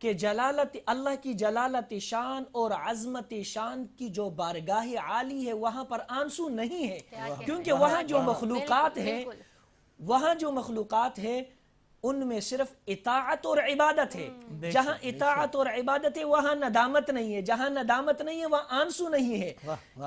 کہ جلالت اللہ کی جلالت شان اور عظمت شان کی جو بارگاہ عالی ہے وہاں پر آنسو نہیں ہے، کیونکہ وہاں جو مخلوقات ہیں وہاں جو مخلوقات ہے ان میں صرف اطاعت اور عبادت ہے. جہاں اطاعت اور عبادت ہے وہاں ندامت نہیں ہے، جہاں ندامت نہیں ہے وہاں آنسو نہیں ہے.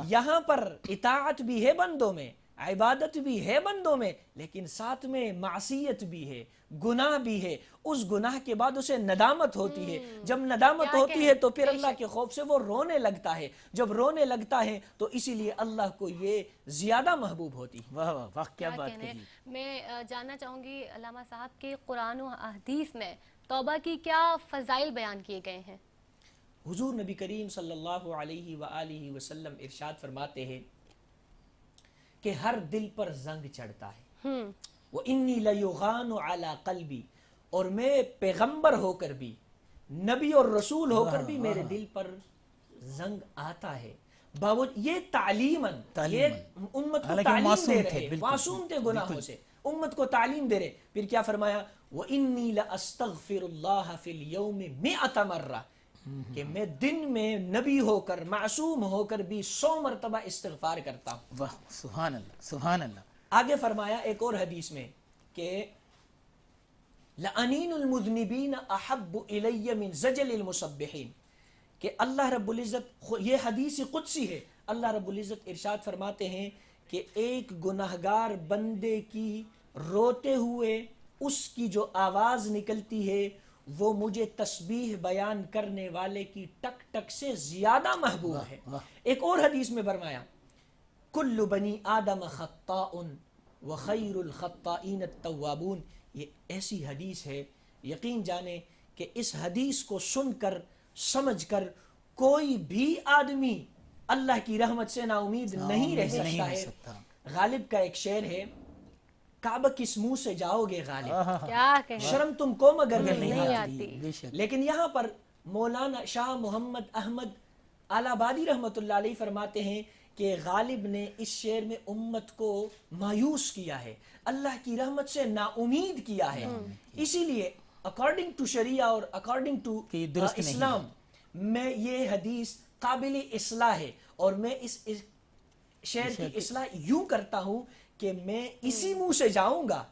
یہاں پر اطاعت بھی ہے بندوں میں، عبادت بھی ہے بندوں میں، لیکن ساتھ میں معصیت بھی ہے، گناہ بھی ہے. اس گناہ کے بعد اسے ندامت ہوتی ہے. جب ندامت ہوتی ہے تو پھر اللہ کے خوف سے وہ رونے لگتا ہے. جب رونے لگتا ہے تو اسی لیے اللہ کو یہ زیادہ محبوب ہوتی ہے. واہ واہ واہ، کیا بات کہی. میں جاننا چاہوں گی علامہ صاحب کہ قرآن و حدیث میں توبہ کی کیا فضائل بیان کیے گئے ہیں؟ حضور نبی کریم صلی اللہ علیہ وآلہ وسلم ارشاد فرماتے ہیں کہ ہر دل پر زنگ چڑھتا ہے. وَإِنِّي لَيُغَانُ عَلَىٰ قَلْبِي، اور میں پیغمبر ہو کر بھی، نبی اور رسول ہو کر بھی میرے دل پر زنگ آتا ہے. یہ تعلیماً، یہ امت کو تعلیم دے رہے، معصوم تھے گناہوں سے، امت کو تعلیم دے رہے. پھر کیا فرمایا؟ وَإِنِّي لَأَسْتَغْفِرُ اللَّهَ فِي الْيَوْمِ 100 مرہ، کہ میں دن میں نبی ہو کر، معصوم ہو کر بھی 100 مرتبہ استغفار کرتا ہوں. واہ، سبحان اللہ سبحان اللہ. آگے فرمایا ایک اور حدیث میں کہ لَأَنِينُ الْمُذْنِبِينَ أَحَبُّ إِلَيَّ مِنْ زَجَلِ الْمُصَبِّحِينَ، کہ اللہ رب العزت، یہ حدیث قدسی ہے، اللہ رب العزت ارشاد فرماتے ہیں کہ ایک گناہگار بندے کی روتے ہوئے اس کی جو آواز نکلتی ہے وہ مجھے تسبیح بیان کرنے والے کی ٹک ٹک سے زیادہ محبوب ہے. ایک اور حدیث میں فرمایا کل بنی آدم خطاء وخیر الخطائین التوابون. یہ ایسی حدیث ہے، یقین جانے کہ اس حدیث کو سن کر، سمجھ کر کوئی بھی آدمی اللہ کی رحمت سے نا امید نہیں رہ سکتا ہے. غالب کا ایک شعر ہے، کعبہ کس منہ سے جاؤ گے غالب، کیا کہیں، شرم تم کو مگر نہیں آتی. لیکن یہاں پر مولانا شاہ محمد احمد آل آبادی رحمۃ اللہ علیہ فرماتے ہیں کہ غالب نے اس شعر میں امت کو مایوس کیا ہے، اللہ کی رحمت سے نا امید کیا ہے. اسی لیے اکارڈنگ ٹو شریعہ اور اکارڈنگ ٹو اسلام میں یہ حدیث قابل اصلاح ہے. اور میں اس شعر کی اصلاح یوں کرتا ہوں کہ میں اسی منہ سے جاؤں گا،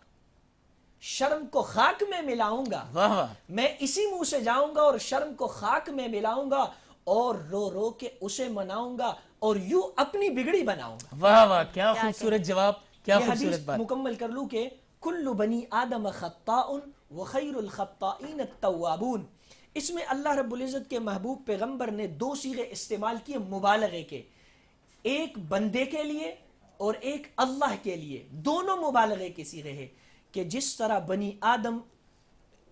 شرم کو خاک میں ملاؤں گا. میں اسی منہ سے جاؤں گا اور شرم کو خاک میں ملاؤں گا اور رو رو کے اسے مناؤں گا اور یوں اپنی بگڑی بناؤں گا. واہ واہ، کیا خوبصورت جواب، کیا خوبصورت بات. مکمل کر لوں کہ کل بنی آدم خطاء وخیر الخطائین التوابون. اس میں اللہ رب العزت کے محبوب پیغمبر نے دو صیغے استعمال کیے مبالغے کے، ایک بندے کے لیے اور ایک اللہ کے لیے. دونوں مبالغے کے صیغے ہیں کہ جس طرح بنی آدم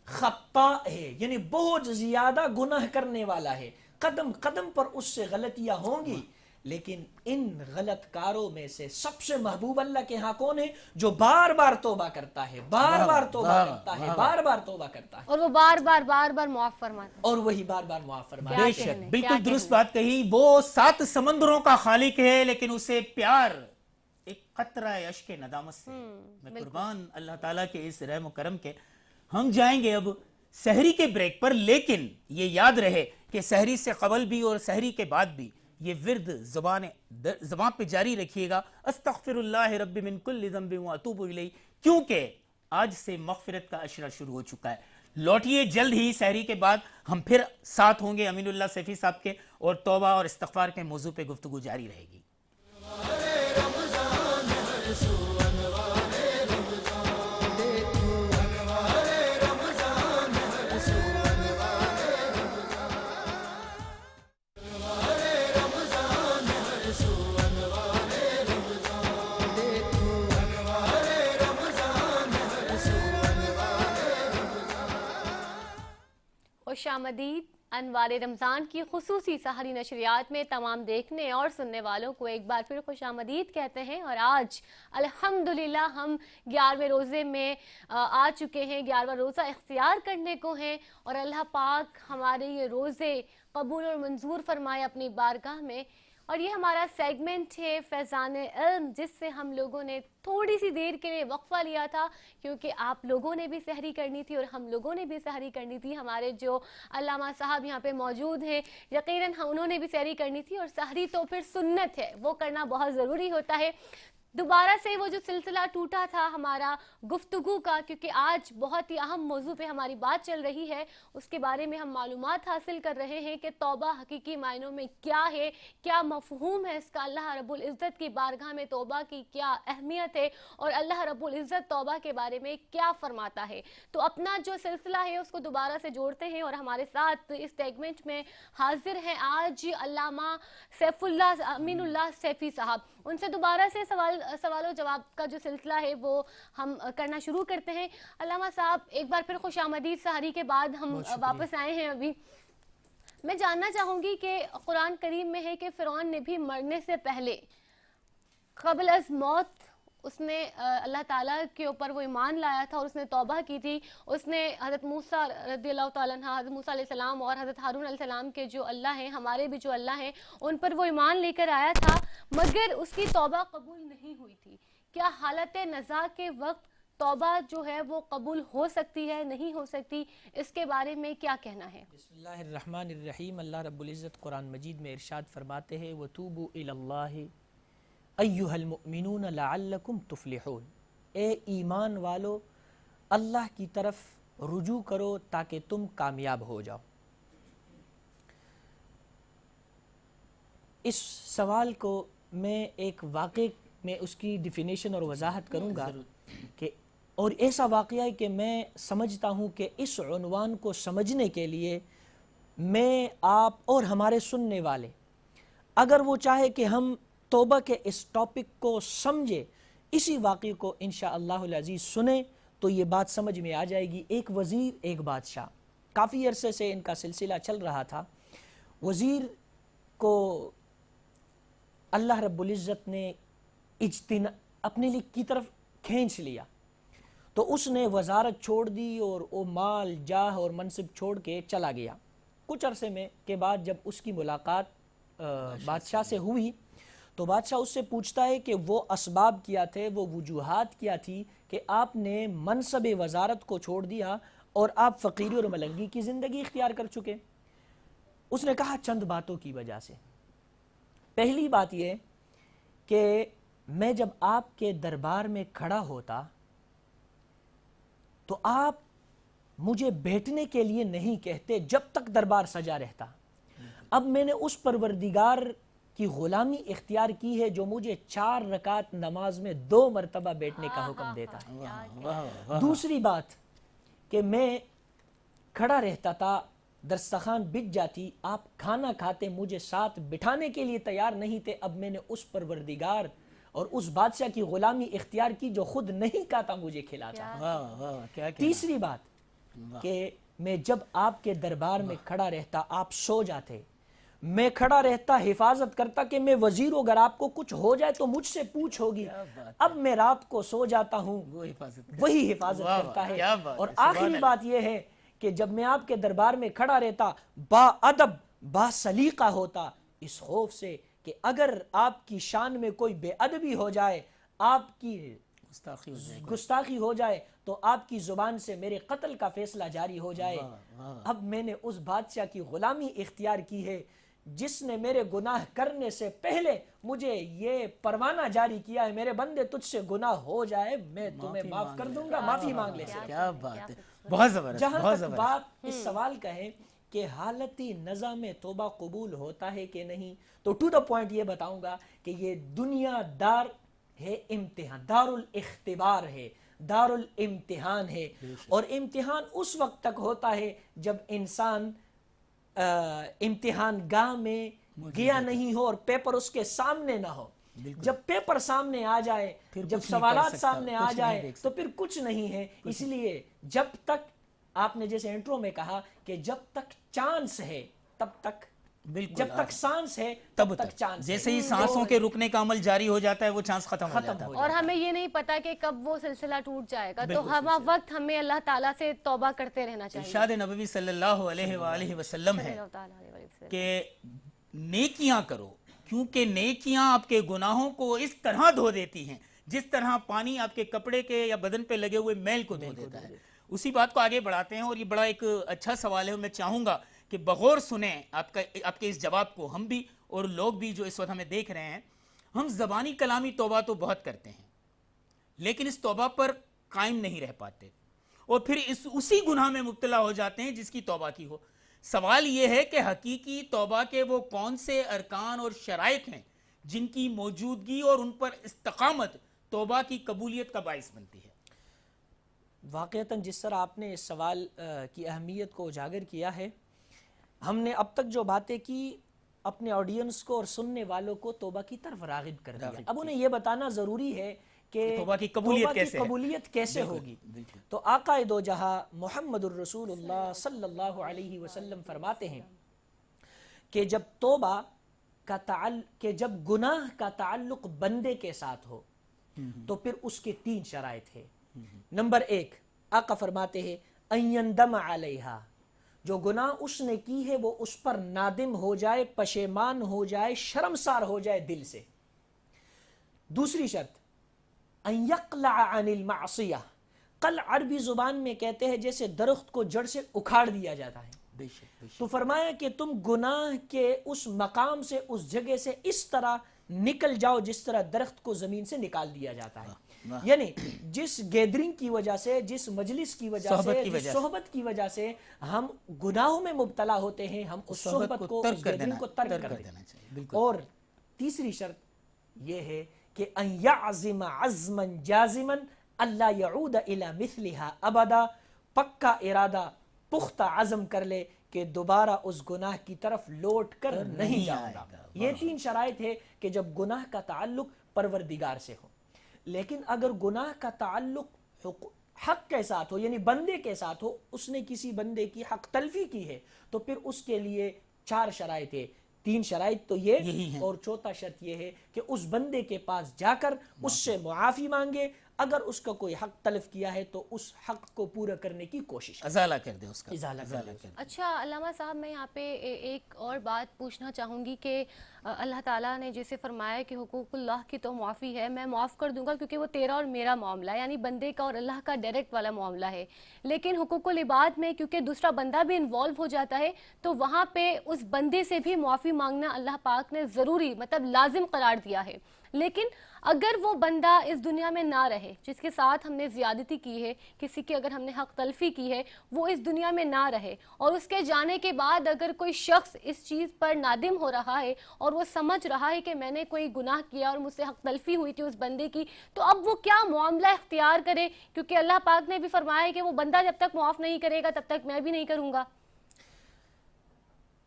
خطا ہے، یعنی بہت زیادہ گناہ کرنے والا ہے، قدم قدم پر اس سے غلطیاں ہوں گی، لیکن ان غلط کاروں میں سے سب سے محبوب اللہ کے ہاں کون ہے؟ جو بار بار توبہ کرتا ہے، بار بار توبہ کرتا ہے، بار بار توبہ کرتا ہے، اور وہ بار بار معاف فرماتا ہے، اور وہی بار بار معاف فرماتا ہے. بے شک، بالکل درست بات کہی. وہ 7 سمندروں کا خالق ہے لیکن اسے پیار ایک قطرہ اشک ندامت سے. میں قربان اللہ تعالیٰ کے اس رحم و کرم کے. ہم جائیں گے اب سحری کے بریک پر، لیکن یہ یاد رہے کہ سحری سے قبل بھی اور سحری کے بعد بھی یہ ورد زبان پہ جاری رکھیے گا، استغفر اللہ رب من کل ذنب واتوب الیہ، کیونکہ آج سے مغفرت کا عشرہ شروع ہو چکا ہے. لوٹیے جلد ہی سحری کے بعد، ہم پھر ساتھ ہوں گے امین اللہ سیفی صاحب کے، اور توبہ اور استغفار کے موضوع پہ گفتگو جاری رہے گی. خوش آمدید. انوار رمضان کی خصوصی سحری نشریات میں تمام دیکھنے اور سننے والوں کو ایک بار پھر خوش آمدید کہتے ہیں. اور آج الحمدللہ ہم 11ویں روزے میں آ چکے ہیں، 11واں روزہ اختیار کرنے کو ہیں، اور اللہ پاک ہمارے یہ روزے قبول اور منظور فرمائے اپنی بارگاہ میں. اور یہ ہمارا سیگمنٹ ہے فیضان علم، جس سے ہم لوگوں نے تھوڑی سی دیر کے لیے وقفہ لیا تھا، کیونکہ آپ لوگوں نے بھی سحری کرنی تھی اور ہم لوگوں نے بھی سحری کرنی تھی. ہمارے جو علامہ صاحب یہاں پہ موجود ہیں، یقیناً انہوں نے بھی سحری کرنی تھی، اور سحری تو پھر سنت ہے، وہ کرنا بہت ضروری ہوتا ہے. دوبارہ سے وہ جو سلسلہ ٹوٹا تھا ہمارا گفتگو کا، کیونکہ آج بہت ہی اہم موضوع پہ ہماری بات چل رہی ہے، اس کے بارے میں ہم معلومات حاصل کر رہے ہیں کہ توبہ حقیقی معنوں میں کیا ہے، کیا مفہوم ہے اس کا، اللہ رب العزت کی بارگاہ میں توبہ کی کیا اہمیت ہے، اور اللہ رب العزت توبہ کے بارے میں کیا فرماتا ہے. تو اپنا جو سلسلہ ہے اس کو دوبارہ سے جوڑتے ہیں، اور ہمارے ساتھ اس سیگمنٹ میں حاضر ہیں آج علامہ سیف اللہ امین اللہ سیفی صاحب. ان سے دوبارہ سے سوال و جواب کا جو سلسلہ ہے وہ ہم کرنا شروع کرتے ہیں. علامہ صاحب ایک بار پھر خوش آمدید. سحری کے بعد ہم واپس آئے ہیں. ابھی میں جاننا چاہوں گی کہ قرآن کریم میں ہے کہ فرعون نے بھی مرنے سے پہلے قبل از موت اس نے اللہ تعالیٰ کے اوپر وہ ایمان لایا تھا اور اس نے توبہ کی تھی. اس نے حضرت موسیٰ رضی اللہ تعالیٰ عنہ، حضرت موسیٰ علیہ السلام اور حضرت ہارون علیہ السلام کے جو اللہ ہیں، ہمارے بھی جو اللہ ہیں، ان پر وہ ایمان لے کر آیا تھا، مگر اس کی توبہ قبول نہیں ہوئی تھی. کیا حالت نزاع کے وقت توبہ جو ہے وہ قبول ہو سکتی ہے، نہیں ہو سکتی؟ اس کے بارے میں کیا کہنا ہے؟ بسم اللہ الرحمن الرحیم. اللہ رب العزت قرآن مجید میں ارشاد فرماتے ہیں وَتُوبُوا إِلَى اللَّهِ ایُّهَا الْمُؤْمِنُونَ لَعَلَّكُمْ تُفْلِحُونَ. اے ایمان والو اللہ کی طرف رجوع کرو تاکہ تم کامیاب ہو جاؤ. اس سوال کو میں ایک واقعے میں اس کی ڈیفینیشن اور وضاحت کروں گا کہ اور ایسا واقعہ ہے کہ میں سمجھتا ہوں کہ اس عنوان کو سمجھنے کے لیے میں، آپ اور ہمارے سننے والے، اگر وہ چاہے کہ ہم توبہ کے اس ٹاپک کو سمجھے، اسی واقعے کو انشاءاللہ العزیز سنیں تو یہ بات سمجھ میں آ جائے گی. ایک وزیر ایک بادشاہ، کافی عرصے سے ان کا سلسلہ چل رہا تھا. وزیر کو اللہ رب العزت نے اپنے لیے کی طرف کھینچ لیا، تو اس نے وزارت چھوڑ دی اور وہ مال جاہ اور منصب چھوڑ کے چلا گیا. کچھ عرصے میں کے بعد جب اس کی ملاقات بادشاہ سے ہوئی تو بادشاہ اس سے پوچھتا ہے کہ وہ اسباب کیا تھے، وہ وجوہات کیا تھی کہ آپ نے منصب وزارت کو چھوڑ دیا اور آپ فقیری اور ملنگی کی زندگی اختیار کر چکے. اس نے کہا چند باتوں کی وجہ سے. پہلی بات یہ کہ میں جب آپ کے دربار میں کھڑا ہوتا تو آپ مجھے بیٹھنے کے لیے نہیں کہتے جب تک دربار سجا رہتا. اب میں نے اس پروردگار کی غلامی اختیار کی ہے جو مجھے 4 رکعت نماز میں 2 مرتبہ بیٹھنے کا حکم دیتا ہے. دوسری بات کہ میں کھڑا رہتا تھا، دسترخوان بچ جاتی، آپ کھانا کھاتے، مجھے ساتھ بٹھانے کے لیے تیار نہیں تھے. اب میں نے اس پروردگار اور اس بادشاہ کی غلامی اختیار کی جو خود نہیں کھاتا مجھے کھلاتا. تیسری بات کہ میں جب آپ کے دربار میں کھڑا رہتا آپ سو جاتے، میں کھڑا رہتا حفاظت کرتا کہ میں وزیر ہوں، اگر آپ کو کچھ ہو جائے تو مجھ سے پوچھ ہوگی. اب میں رات کو سو جاتا ہوں، وہی حفاظت کرتا ہے. اور آخری بات یہ ہے کہ جب میں آپ کے دربار میں کھڑا رہتا با ادب با سلیقہ ہوتا، اس خوف سے کہ اگر آپ کی شان میں کوئی بے ادبی ہو جائے، آپ کی گستاخی ہو جائے تو آپ کی زبان سے میرے قتل کا فیصلہ جاری ہو جائے. اب میں نے اس بادشاہ کی غلامی اختیار کی ہے جس نے میرے گناہ کرنے سے پہلے مجھے یہ پروانہ جاری کیا ہے، میرے بندے تجھ سے گناہ ہو جائے میں تمہیں معاف کر دوں گا، معافی مانگ لے. کیا بات ہے، بہت زبردست. جہاں تک بات اس سوال کا ہے کہ حالتی نزع میں توبہ قبول ہوتا ہے کہ نہیں، تو ٹو دا پوائنٹ یہ بتاؤں گا کہ یہ دنیا دار ہے امتحان، دار الاختبار ہے، دار الامتحان ہے. اور امتحان اس وقت تک ہوتا ہے جب انسان امتحان گاہ میں گیا نہیں ہو اور پیپر اس کے سامنے نہ ہو. جب پیپر سامنے آ جائے، جب سوالات سامنے آ جائے تو پھر کچھ نہیں ہے. اس لیے جب تک آپ نے جیسے انٹرو میں کہا کہ جب تک چانس ہے تب تک، جب تک سانس ہے تب تک چانس. جیسے ہی سانسوں کے رکنے کا عمل جاری ہو جاتا ہے وہ چانس ختم ہو جاتا ہے. اور ہمیں یہ نہیں پتا کہ کب وہ سلسلہ ٹوٹ جائے گا، تو ہم وقت ہمیں اللہ تعالیٰ سے توبہ کرتے رہنا چاہیے. ارشاد نبوی صلی اللہ علیہ وآلہ وسلم ہے کہ نیکیاں کرو کیونکہ نیکیاں آپ کے گناہوں کو اس طرح دھو دیتی ہیں جس طرح پانی آپ کے کپڑے کے یا بدن پہ لگے ہوئے میل کو دھو دیتا ہے. اسی بات کو آگے بڑھاتے ہیں، اور یہ بڑا ایک اچھا سوال ہے. میں چاہوں گا کہ بغور سنیں آپ کے اس جواب کو، ہم بھی اور لوگ بھی جو اس وقت ہمیں دیکھ رہے ہیں. ہم زبانی کلامی توبہ تو بہت کرتے ہیں، لیکن اس توبہ پر قائم نہیں رہ پاتے، اور پھر اسی گناہ میں مبتلا ہو جاتے ہیں جس کی توبہ کی ہو. سوال یہ ہے کہ حقیقی توبہ کے وہ کون سے ارکان اور شرائط ہیں جن کی موجودگی اور ان پر استقامت توبہ کی قبولیت کا باعث بنتی ہے؟ واقعتاً جس طرح آپ نے اس سوال کی اہمیت کو اجاگر کیا ہے، ہم نے اب تک جو باتیں کی اپنے آڈینس کو اور سننے والوں کو توبہ کی طرف راغب کر دیا. اب انہیں یہ بتانا ضروری ہے کہ توبہ کی قبولیت کیسے ہوگی. تو آقا دو جہاں محمد الرسول اللہ صلی اللہ علیہ وسلم فرماتے ہیں کہ جب گناہ کا تعلق بندے کے ساتھ ہو تو پھر اس کے 3 شرائط ہیں. نمبر 1، آقا فرماتے ہیں ان یندم علیہا، جو گناہ اس نے کی ہے وہ اس پر نادم ہو جائے، پشیمان ہو جائے، شرمسار ہو جائے دل سے. دوسری شرط ان یقلع عن المعصیہ، قلع عربی زبان میں کہتے ہیں جیسے درخت کو جڑ سے اکھاڑ دیا جاتا ہے. تو فرمایا کہ تم گناہ کے اس مقام سے، اس جگہ سے اس طرح نکل جاؤ جس طرح درخت کو زمین سے نکال دیا جاتا ہے. یعنی جس گیدرنگ کی وجہ سے، جس مجلس کی وجہ سے، جس صحبت کی وجہ سے ہم گناہوں میں مبتلا ہوتے ہیں، ہم اس صحبت کو، اس گیدرنگ کو ترک کر دیں. اور تیسری شرط یہ ہے کہ ان یعزم عزما جازما الا یعود الی مثلها ابدا، پکا ارادہ، پختہ عزم کر لے کہ دوبارہ اس گناہ کی طرف لوٹ کر نہیں جاؤں گا. یہ 3 شرائط ہے کہ جب گناہ کا تعلق پروردگار سے ہو. لیکن اگر گناہ کا تعلق حق کے ساتھ ہو، یعنی بندے کے ساتھ ہو، اس نے کسی بندے کی حق تلفی کی ہے، تو پھر اس کے لیے 4 شرائط ہے. 3 شرائط تو یہ، اور چوتھا شرط یہ ہے کہ اس بندے کے پاس جا کر اس سے معافی مانگے. اگر اس کا کوئی حق تلف کیا ہے تو اس حق کو پورا کرنے کی کوشش، ازالہ کر دے اس کا، ازالہ کر دے. اچھا علامہ صاحب، میں یہاں پہ ایک اور بات پوچھنا چاہوں گی کہ اللہ تعالیٰ نے جیسے فرمایا کہ حقوق اللہ کی تو معافی ہے، میں معاف کر دوں گا کیونکہ وہ تیرا اور میرا معاملہ ہے، یعنی بندے کا اور اللہ کا ڈائریکٹ والا معاملہ ہے. لیکن حقوق العباد میں کیونکہ دوسرا بندہ بھی انوالو ہو جاتا ہے تو وہاں پہ اس بندے سے بھی معافی مانگنا اللہ پاک نے ضروری، مطلب لازم قرار دیا ہے. لیکن اگر وہ بندہ اس دنیا میں نہ رہے جس کے ساتھ ہم نے زیادتی کی ہے، کسی کی اگر ہم نے حق تلفی کی ہے، وہ اس دنیا میں نہ رہے، اور اس کے جانے کے بعد اگر کوئی شخص اس چیز پر نادم ہو رہا ہے اور وہ سمجھ رہا ہے کہ میں نے کوئی گناہ کیا اور مجھ سے حق تلفی ہوئی تھی اس بندے کی، تو اب وہ کیا معاملہ اختیار کرے؟ کیونکہ اللہ پاک نے بھی فرمایا ہے کہ وہ بندہ جب تک معاف نہیں کرے گا تب تک میں بھی نہیں کروں گا.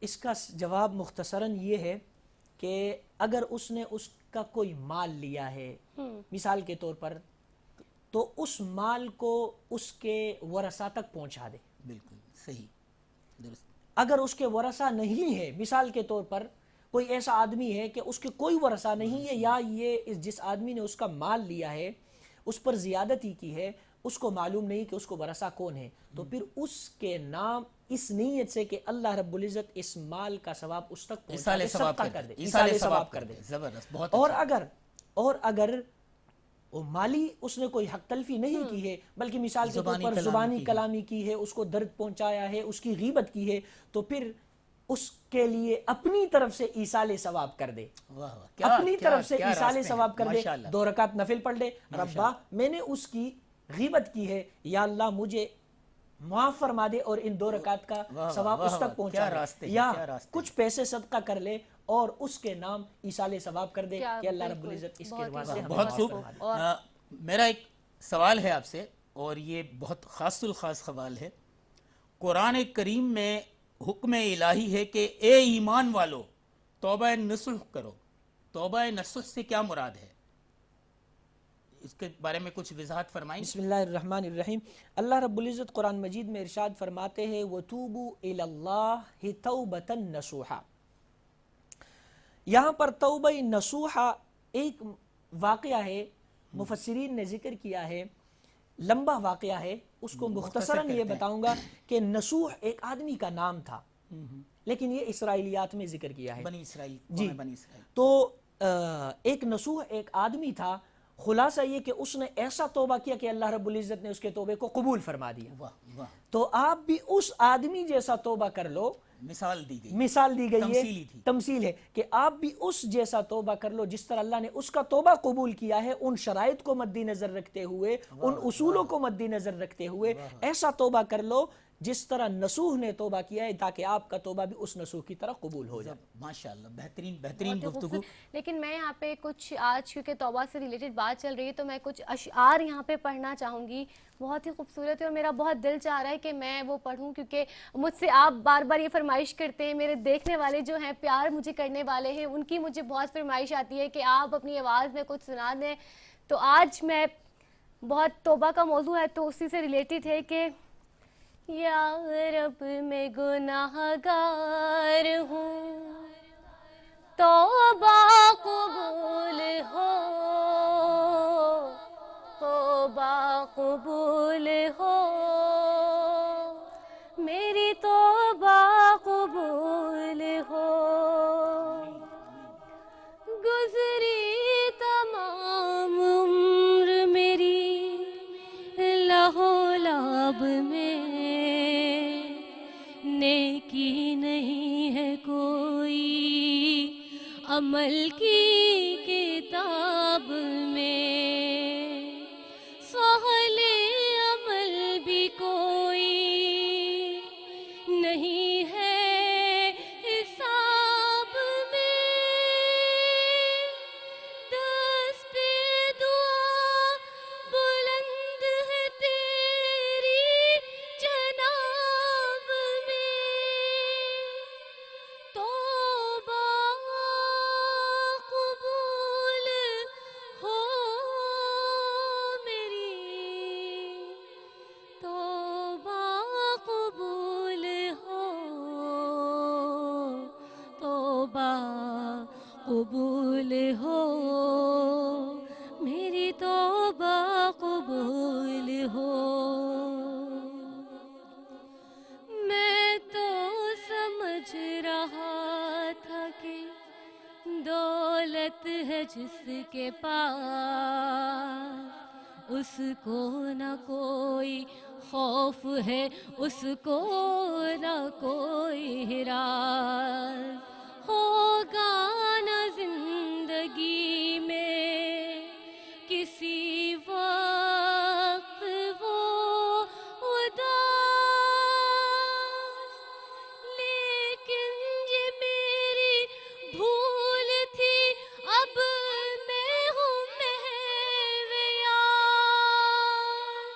اس کا جواب مختصراً یہ ہے کہ اگر اس نے اس کا کوئی مال لیا ہے مثال کے طور پر، تو اس مال کو اس کے ورثہ تک پہنچا دے. بالکل صحیح، درست. اگر اس کے ورثہ نہیں ہے، مثال کے طور پر کوئی ایسا آدمی ہے کہ اس کے کوئی ورثہ نہیں ہے، یا یہ جس آدمی نے اس کا مال لیا ہے اس پر زیادتی کی ہے، اس کو معلوم نہیں کہ اس کو ورثہ کون ہے، تو پھر اس کے نام اس نیت سے کہ اللہ رب العزت اس مال کا ثواب اس تک پہنچا دے، صدقہ کر دے، ایصال ثواب کر دے. زبردست، بہت. اور اگر وہ مالی اس نے کوئی حق تلفی نہیں کی ہے بلکہ مثال کے طور پر زبانی کلامی کی ہے، اس کو درد پہنچایا ہے، اس کی غیبت کی ہے، تو پھر اس کے لیے اپنی طرف سے ایصال ثواب کر دے. اپنی طرف سے ایصال ثواب کر دے. 2 رکعت نفل پڑھ لے، ربا میں نے اس کی غیبت کی ہے، یا اللہ مجھے معاف فرما دے اور ان 2 رکعت کا ثواب اس تک پہنچا دے. یا کچھ پیسے صدقہ کر لے اور اس کے نام ایصال ثواب کر دے کہ اللہ رب العزت اس کے واسطے ہمیں بہت خوب. میرا ایک سوال ہے آپ سے، اور یہ بہت خاص الخاص سوال ہے. قرآن کریم میں حکم الہی ہے کہ اے ایمان والو توبہ نصح کرو. توبہ نصح سے کیا مراد ہے؟ اس کے بارے میں کچھ وضاحت فرمائیں. بسم اللہ الرحمن الرحیم. اللہ رب العزت قرآن مجید میں ارشاد فرماتے ہیں وَتُوبُوا إِلَى اللَّهِ تَوْبَةً نَصُوحًا. یہاں پر توبہ نصوحہ ایک واقعہ ہے، مفسرین نے ذکر کیا ہے، لمبا واقعہ ہے، اس کو مختصراً یہ بتاؤں گا کہ نصوح ایک آدمی کا نام تھا. لیکن یہ اسرائیلیات میں ذکر کیا ہے. بنی اسرائیل، جی، بنی اسرائیل. تو ایک نصوح ایک آدمی تھا، خلاصہ یہ کہ اس نے ایسا توبہ کیا کہ اللہ رب العزت نے اس کے توبے کو قبول فرما دیا. واہ واہ، تو آپ بھی اس آدمی جیسا توبہ کر لو. مثال دی گئی، مثال دی گئی ہے، تمثیلی تھی. تمثیل ہے کہ آپ بھی اس جیسا توبہ کر لو جس طرح اللہ نے اس کا توبہ قبول کیا ہے، ان شرائط کو مد نظر رکھتے ہوئے، ان اصولوں کو مد نظر رکھتے ہوئے ایسا توبہ کر لو جس طرح نصوح نے توبہ کیا ہے، تاکہ آپ کا توبہ بھی اس نصوح کی طرح قبول ہو جائے. ماشاءاللہ، بہترین بہترین بہت ہی گفتگو. خوبصورت. لیکن میں یہاں پہ کچھ، آج کیونکہ توبہ سے ریلیٹڈ بات چل رہی ہے تو میں کچھ اشعار یہاں پہ پڑھنا چاہوں گی. بہت ہی خوبصورت ہے اور میرا بہت دل چاہ رہا ہے کہ میں وہ پڑھوں، کیونکہ مجھ سے آپ بار بار یہ فرمائش کرتے ہیں، میرے دیکھنے والے جو ہیں، پیار مجھے کرنے والے ہیں، ان کی مجھے بہت فرمائش آتی ہے کہ آپ اپنی آواز میں کچھ سنا دیں. تو آج میں بہت توبہ کا موضوع ہے تو اسی سے ریلیٹڈ ہے کہ یا رب میں گناہ گار ہوں، توبہ قبول ہو، توبہ قبول ہو، میری توبہ قبول ہو. گزری تمام عمر میری لہو لعب میں، نیکی نہیں ہے کوئی عمل کی کتاب میں، سہل عمل بھی کوئی نہیں ہے حساب میں. دست دعا بلند ہے تیری جناب میں، توبہ قبول ہو میری، توبہ قبول ہو، توبہ قبول ہو، میری توبہ قبول ہو. میں تو سمجھ رہا تھا کہ دولت ہے جس کے پاس، اس کو نہ کوئی خوف ہے، اس کو نہ کوئی ہراس. ہوگا نہ زندگی میں کسی وقت وہ اداس، لیکن یہ میری بھول تھی، اب میں ہوں محو یاس.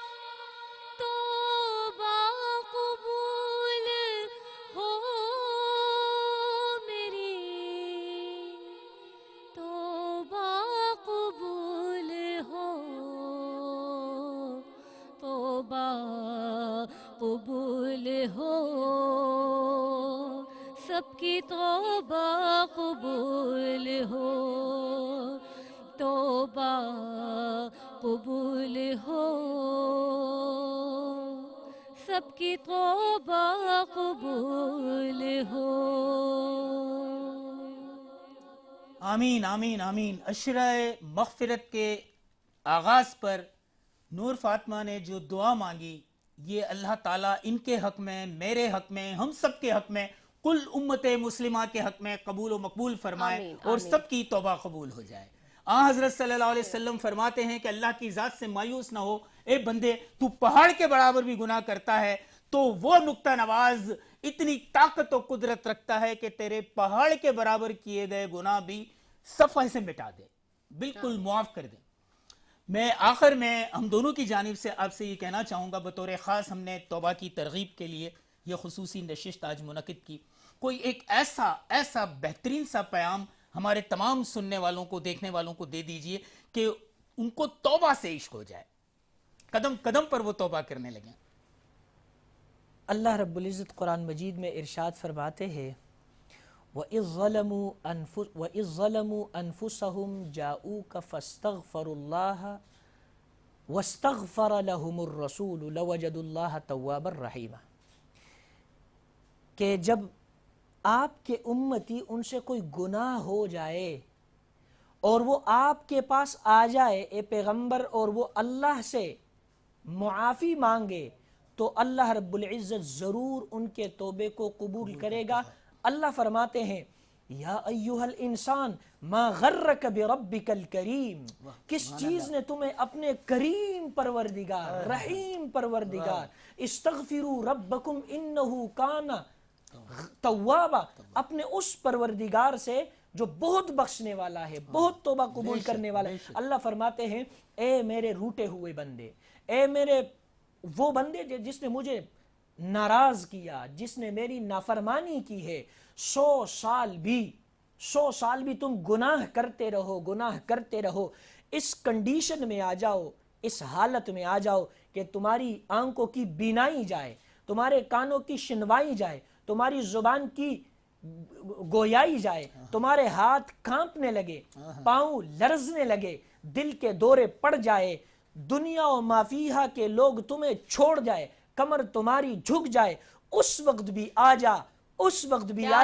توبہ قبول ہو میری، توبہ قبول ہو، توبہ قبول ہو، سب کی توبہ قبول ہو، توبہ قبول ہو، سب کی توبہ قبول ہو. آمین آمین آمین. عشرہ مغفرت کے آغاز پر نور فاطمہ نے جو دعا مانگی، یہ اللہ تعالیٰ ان کے حق میں، میرے حق میں، ہم سب کے حق میں، کل امت مسلمہ کے حق میں قبول و مقبول فرمائے. آمین، اور آمین. سب کی توبہ قبول ہو جائے. حضرت صلی اللہ علیہ وسلم فرماتے ہیں کہ اللہ کی ذات سے مایوس نہ ہو، اے بندے تو پہاڑ کے برابر بھی گناہ کرتا ہے تو وہ نقطہ نواز اتنی طاقت و قدرت رکھتا ہے کہ تیرے پہاڑ کے برابر کیے گئے گناہ بھی صفحے سے مٹا دے، بالکل معاف کر دے. میں آخر میں ہم دونوں کی جانب سے آپ سے یہ کہنا چاہوں گا، بطور خاص ہم نے توبہ کی ترغیب کے لیے یہ خصوصی نشست آج منعقد کی. کوئی ایک ایسا بہترین سا پیام ہمارے تمام سننے والوں کو، دیکھنے والوں کو دے دیجئے کہ ان کو توبہ سے عشق ہو جائے، قدم قدم پر وہ توبہ کرنے لگیں. اللہ رب العزت قرآن مجید میں ارشاد فرماتے ہیں وَإِذْ ظَلَمُوا أَنفُسَهُمْ جَاءُوكَ فَاسْتَغْفَرُوا اللَّهَ وَاسْتَغْفَرَ لَهُمُ الرَّسُولُ لَوَجَدُوا اللَّهَ تَوَّابًا رَحِيمًا. کہ جب آپ کے امتی ان سے کوئی گناہ ہو جائے اور وہ آپ کے پاس آ جائے اے پیغمبر اور وہ اللہ سے معافی مانگے تو اللہ رب العزت ضرور ان کے توبے کو قبول کرے گا۔ اللہ فرماتے ہیں یا ایہا الانسان ما غرک بربک الکریم، کس چیز نے تمہیں اپنے کریم پروردگار رحیم پروردگار استغفروا ربکم انہو کان توابا، اپنے اس پروردگار سے جو بہت بخشنے والا ہے، بہت توبہ قبول کرنے والا ہے۔ اللہ فرماتے ہیں اے میرے روٹے ہوئے بندے، اے میرے وہ بندے جس نے مجھے ناراض کیا، جس نے میری نافرمانی کی ہے، 100 سال بھی تم گناہ کرتے رہو، اس کنڈیشن میں آ جاؤ، اس حالت میں آ جاؤ کہ تمہاری آنکھوں کی بینائی جائے، تمہارے کانوں کی شنوائی جائے، تمہاری زبان کی گویائی جائے، تمہارے ہاتھ کانپنے لگے، پاؤں لرزنے لگے، دل کے دورے پڑ جائے، دنیا و ما فیہا کے لوگ تمہیں چھوڑ جائے، کمر تمہاری جھک جائے، اس وقت بھی آ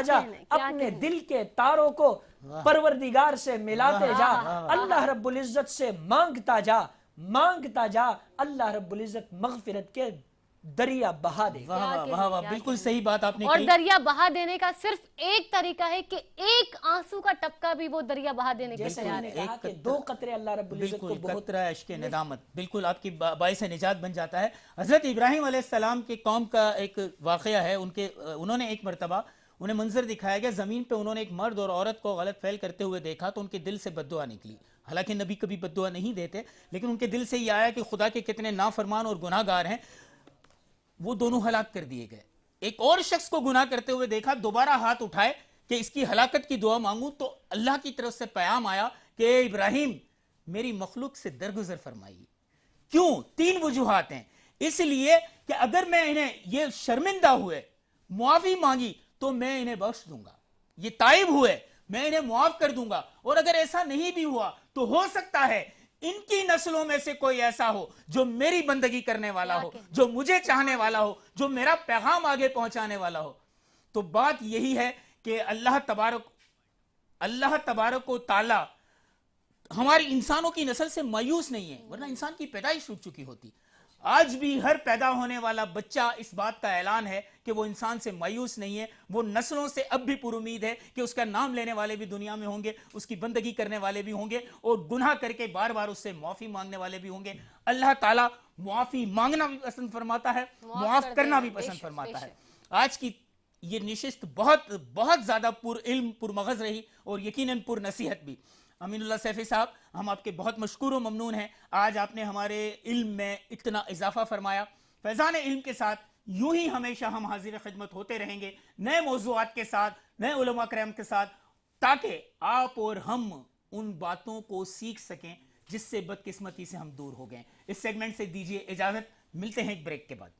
جا، اپنے دل کے تاروں کو پروردگار سے ملاتے جا، اللہ رب العزت سے مانگتا جا، اللہ رب العزت مغفرت کے دریا بہا دے گا۔ واہ واہ، بالکل صحیح بات آپ نے اور کہی۔ دریا بہا دینے کا صرف ایک طریقہ ہے کہ ایک آنسو کا ٹپکا بھی وہ دریا بہا دینے کے جیسے تیار میں نے ہے۔ کہا کہ 2 قطرے اللہ رب العزت کو بالکل بہت قطرہ عشق ندامت بالکل آپ کی باعث نجات بن جاتا ہے۔ حضرت ابراہیم علیہ السلام کی قوم کا ایک واقعہ ہے، انہوں نے ایک مرتبہ انہیں منظر دکھایا گیا، زمین پہ انہوں نے ایک مرد اور عورت کو غلط فعل کرتے ہوئے دیکھا تو ان کے دل سے بد دعا نکلی۔ حالانکہ نبی کبھی بد دعا نہیں دیتے، لیکن ان کے دل سے یہ آیا کہ خدا کے کتنے نافرمان اور گناہ گار ہیں، وہ دونوں ہلاک کر دیے گئے۔ ایک اور شخص کو گناہ کرتے ہوئے دیکھا، دوبارہ ہاتھ اٹھائے کہ اس کی ہلاکت کی دعا مانگوں، تو اللہ کی طرف سے پیام آیا کہ اے ابراہیم میری مخلوق سے درگزر فرمائیے۔ کیوں؟ 3 وجوہات ہیں۔ اس لیے کہ اگر میں انہیں یہ شرمندہ ہوئے، معافی مانگی تو میں انہیں بخش دوں گا، یہ تائب ہوئے میں انہیں معاف کر دوں گا، اور اگر ایسا نہیں بھی ہوا تو ہو سکتا ہے ان کی نسلوں میں سے کوئی ایسا ہو جو میری بندگی کرنے والا ہو، جو مجھے چاہنے والا ہو، جو میرا پیغام آگے پہنچانے والا ہو۔ تو بات یہی ہے کہ اللہ تبارک و تعالی ہماری انسانوں کی نسل سے مایوس نہیں ہے، ورنہ انسان کی پیدائش رک چکی ہوتی۔ آج بھی ہر پیدا ہونے والا بچہ اس بات کا اعلان ہے کہ وہ انسان سے مایوس نہیں ہے، وہ نسلوں سے اب بھی پر امید ہے کہ اس کا نام لینے والے بھی دنیا میں ہوں گے، اس کی بندگی کرنے والے بھی ہوں گے، اور گناہ کر کے بار بار اس سے معافی مانگنے والے بھی ہوں گے۔ اللہ تعالیٰ معافی مانگنا بھی پسند فرماتا ہے، معاف کرنا بھی پسند فرماتا ہے۔ آج کی یہ نشست بہت بہت زیادہ پر علم پر مغز رہی اور یقیناً پر نصیحت بھی۔ امین اللہ سیفی صاحب، ہم آپ کے بہت مشکور و ممنون ہیں، آج آپ نے ہمارے علم میں اتنا اضافہ فرمایا۔ فیضان علم کے ساتھ یوں ہی ہمیشہ ہم حاضر خدمت ہوتے رہیں گے، نئے موضوعات کے ساتھ، نئے علماء کرام کے ساتھ، تاکہ آپ اور ہم ان باتوں کو سیکھ سکیں جس سے بدقسمتی سے ہم دور ہو گئے۔ اس سیگمنٹ سے دیجیے اجازت، ملتے ہیں ایک بریک کے بعد۔